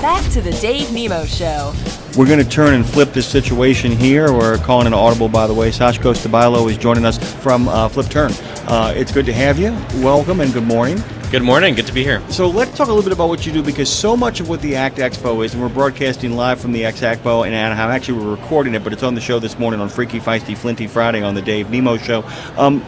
back to the Dave Nemo Show. We're going to turn and flip this situation here. We're calling an audible, by the way. Sashko Stubailo is joining us from FlipTurn. It's good to have you. Welcome and good morning. Good morning. Good to be here. So let's talk a little bit about what you do, because so much of what the ACT Expo is, and we're broadcasting live from the ACT Expo in Anaheim. Actually, we're recording it, but it's on the show this morning on Freaky, Feisty, Flinty Friday on the Dave Nemo Show.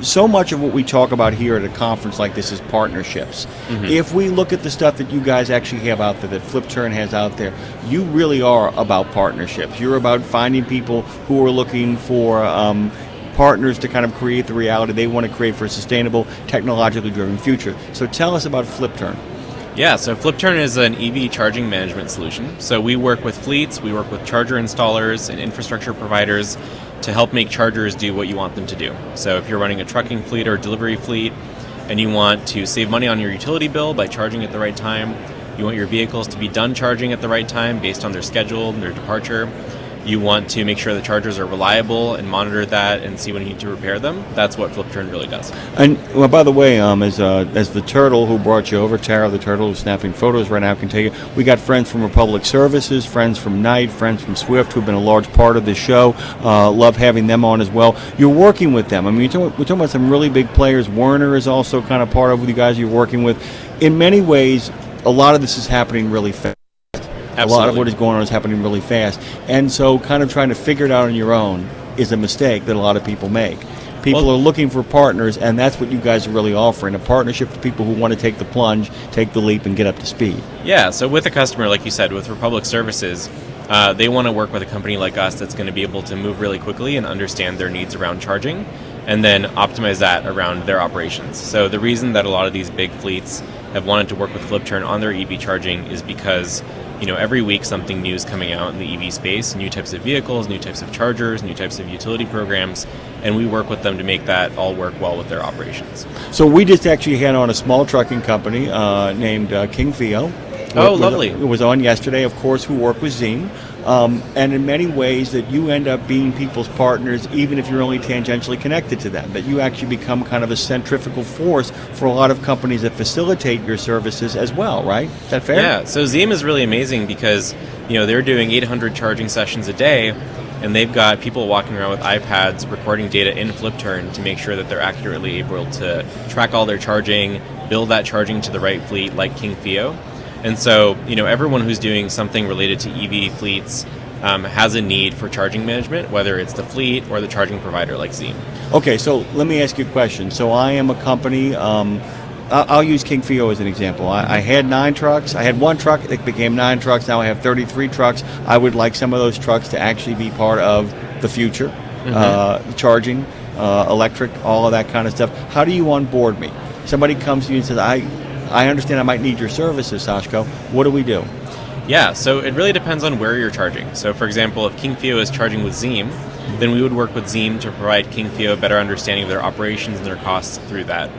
So much of what we talk about here at a conference like this is partnerships. Mm-hmm. If we look at the stuff that you guys actually have out there, that FlipTurn has out there, you really are about partnerships. You're about finding people who are looking for partners to kind of create the reality they want to create for a sustainable, technologically driven future. So tell us about FlipTurn. Yeah, so FlipTurn is an EV charging management solution. So we work with fleets, we work with charger installers and infrastructure providers to help make chargers do what you want them to do. So if you're running a trucking fleet or delivery fleet and you want to save money on your utility bill by charging at the right time, you want your vehicles to be done charging at the right time based on their schedule and their departure, you want to make sure the chargers are reliable and monitor that and see when you need to repair them. That's what FlipTurn really does. And well, by the way, as the turtle who brought you over, Tara the turtle who's snapping photos right now can tell you, we got friends from Republic Services, friends from Knight, friends from Swift who've been a large part of the show. Love having them on as well. You're working with them. I mean, we're talking about some really big players. Werner is also kind of part of you guys you're working with. In many ways, a lot of this is happening really fast. Absolutely. A lot of what is going on is happening really fast. And so kind of trying to figure it out on your own is a mistake that a lot of people make. People are looking for partners, and that's what you guys are really offering, a partnership for people who want to take the plunge, take the leap, and get up to speed. Yeah, so with a customer, like you said, with Republic Services, they want to work with a company like us that's going to be able to move really quickly and understand their needs around charging, and then optimize that around their operations. So the reason that a lot of these big fleets have wanted to work with FlipTurn on their EV charging is because every week something new is coming out in the EV space, new types of vehicles, new types of chargers, new types of utility programs, and we work with them to make that all work well with their operations. So we just actually had on a small trucking company named King Theo. Oh, lovely. It was on yesterday, of course, who work with Zeem. And in many ways that you end up being people's partners even if you're only tangentially connected to them, that you actually become kind of a centrifugal force for a lot of companies that facilitate your services as well, right? Is that fair? Yeah, so Zeem is really amazing because they're doing 800 charging sessions a day, and they've got people walking around with iPads recording data in FlipTurn to make sure that they're accurately able to track all their charging, build that charging to the right fleet like King Theo. And so, everyone who's doing something related to EV fleets has a need for charging management, whether it's the fleet or the charging provider like Zeem. Okay, so let me ask you a question. So I am a company, I'll use King Theo as an example. I had 9 trucks. I had 1 truck, it became 9 trucks. Now I have 33 trucks. I would like some of those trucks to actually be part of the future, charging, electric, all of that kind of stuff. How do you onboard me? Somebody comes to you and says, I understand I might need your services, Sashko. What do we do? Yeah, so it really depends on where you're charging. So, for example, if King Theo is charging with Zeem, then we would work with Zeem to provide King Theo a better understanding of their operations and their costs through that.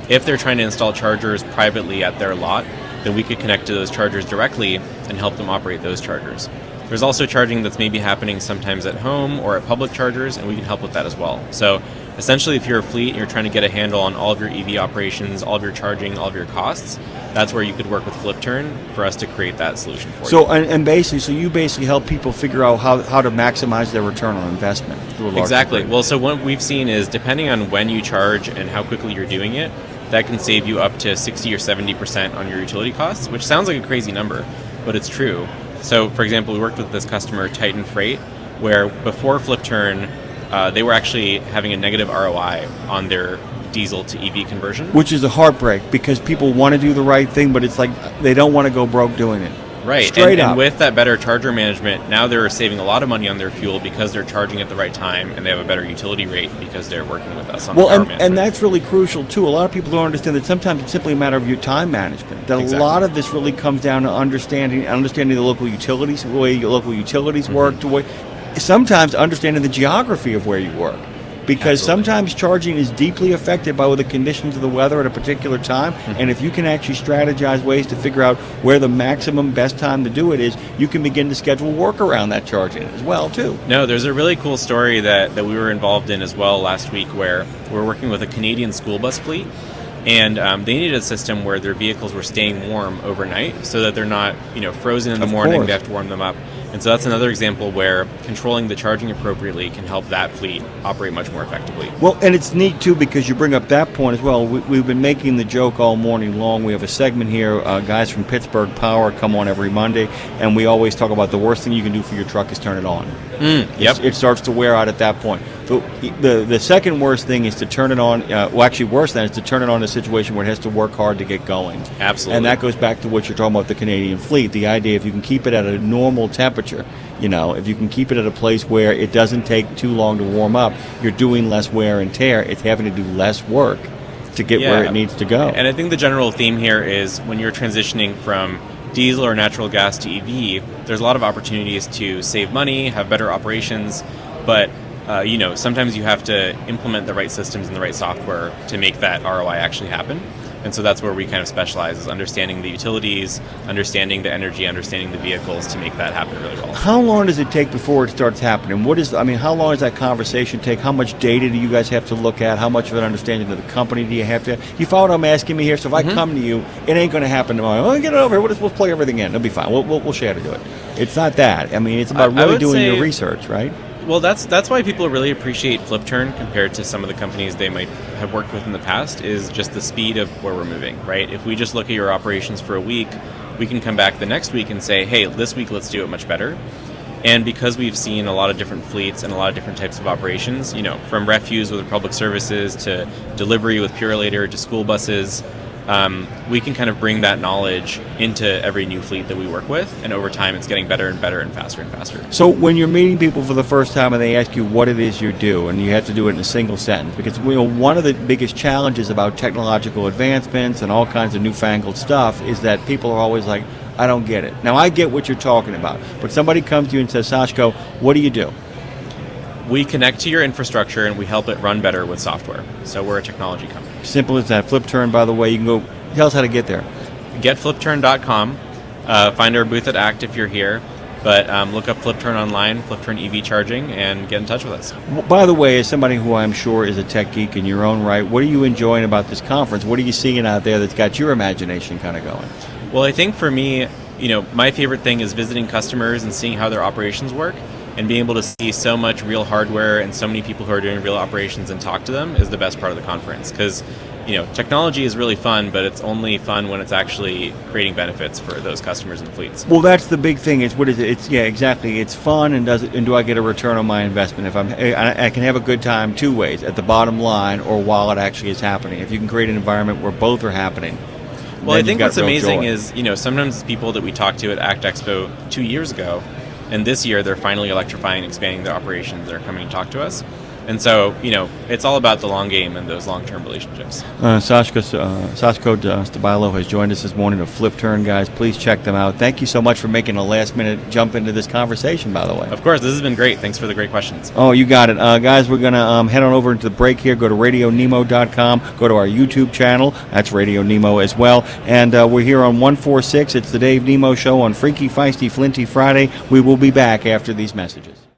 If they're trying to install chargers privately at their lot, then we could connect to those chargers directly and help them operate those chargers. There's also charging that's maybe happening sometimes at home or at public chargers, and we can help with that as well. So essentially, if you're a fleet and you're trying to get a handle on all of your EV operations, all of your charging, all of your costs, that's where you could work with FlipTurn for us to create that solution for you. So, so you basically help people figure out how to maximize their return on investment. Exactly. Well, so what we've seen is depending on when you charge and how quickly you're doing it, that can save you up to 60 or 70% on your utility costs, which sounds like a crazy number, but it's true. So, for example, we worked with this customer, Titan Freight, where before FlipTurn, they were actually having a negative ROI on their diesel to EV conversion. Which is a heartbreak because people want to do the right thing, but it's like they don't want to go broke doing it. Right. Straight up. And with that better charger management, now they're saving a lot of money on their fuel because they're charging at the right time, and they have a better utility rate because they're working with us on power management. And that's really crucial, too. A lot of people don't understand that sometimes it's simply a matter of your time management. That exactly. A lot of this really comes down to understanding the local utilities, the way your local utilities work, sometimes understanding the geography of where you work. Because Absolutely. Sometimes charging is deeply affected by the conditions of the weather at a particular time, and if you can actually strategize ways to figure out where the maximum best time to do it is, you can begin to schedule work around that charging as well, too. No, there's a really cool story that we were involved in as well last week where we're working with a Canadian school bus fleet, And they needed a system where their vehicles were staying warm overnight so that they're not, frozen in the morning. They have to warm them up. And so that's another example where controlling the charging appropriately can help that fleet operate much more effectively. Well, and it's neat, too, because you bring up that point as well. We've been making the joke all morning long. We have a segment here, guys from Pittsburgh Power come on every Monday, and we always talk about the worst thing you can do for your truck is turn it on. Yep. It starts to wear out at that point. The second worst thing is to turn it on, actually worse than is to turn it on in a situation where it has to work hard to get going. Absolutely. And that goes back to what you're talking about, the Canadian fleet. The idea, if you can keep it at a normal temperature, if you can keep it at a place where it doesn't take too long to warm up, you're doing less wear and tear. It's having to do less work to get where it needs to go. And I think the general theme here is when you're transitioning from diesel or natural gas to EV, there's a lot of opportunities to save money, have better operations, but sometimes you have to implement the right systems and the right software to make that ROI actually happen. And so that's where we kind of specialize, is understanding the utilities, understanding the energy, understanding the vehicles to make that happen really well. How long does it take before it starts happening? How long does that conversation take? How much data do you guys have to look at? How much of an understanding of the company do you have to? You follow what I'm asking me here? So if I come to you, it ain't going to happen tomorrow. Get it over here. We'll plug everything in. It'll be fine. We'll share to do it. It's not that. It's about really doing your research, right? Well, that's why people really appreciate FlipTurn compared to some of the companies they might have worked with in the past, is just the speed of where we're moving, right? If we just look at your operations for a week, we can come back the next week and say, hey, this week let's do it much better. And because we've seen a lot of different fleets and a lot of different types of operations, from refuse with Republic Services to delivery with Purelator to school buses, we can kind of bring that knowledge into every new fleet that we work with, and over time it's getting better and better and faster and faster. So when you're meeting people for the first time and they ask you what it is you do, and you have to do it in a single sentence, because one of the biggest challenges about technological advancements and all kinds of newfangled stuff is that people are always like, I don't get it. Now, I get what you're talking about, but somebody comes to you and says, Sashko, what do you do? We connect to your infrastructure and we help it run better with software. So we're a technology company. Simple as that. FlipTurn, by the way, you can go, tell us how to get there. GetFlipTurn.com. Find our booth at ACT if you're here. But look up FlipTurn online, FlipTurn EV charging, and get in touch with us. By the way, as somebody who I'm sure is a tech geek in your own right, what are you enjoying about this conference? What are you seeing out there that's got your imagination kind of going? Well, I think for me, my favorite thing is visiting customers and seeing how their operations work. And being able to see so much real hardware and so many people who are doing real operations and talk to them is the best part of the conference. Because, technology is really fun, but it's only fun when it's actually creating benefits for those customers and fleets. Well, that's the big thing. Is what is it? Exactly. It's fun, and do I get a return on my investment? If I can have a good time two ways: at the bottom line, or while it actually is happening. If you can create an environment where both are happening. Well, I think what's amazing is, sometimes people that we talked to at ACT Expo 2 years ago, and this year they're finally electrifying and expanding their operations. They're coming to talk to us. And so, it's all about the long game and those long-term relationships. Sashko Stubailo has joined us this morning of FlipTurn, guys. Please check them out. Thank you so much for making a last-minute jump into this conversation, by the way. Of course, this has been great. Thanks for the great questions. Oh, you got it. Guys, we're going to head on over into the break here. Go to RadioNemo.com. Go to our YouTube channel. That's Radio Nemo as well. And we're here on 146. It's the Dave Nemo Show on Freaky, Feisty, Flinty Friday. We will be back after these messages.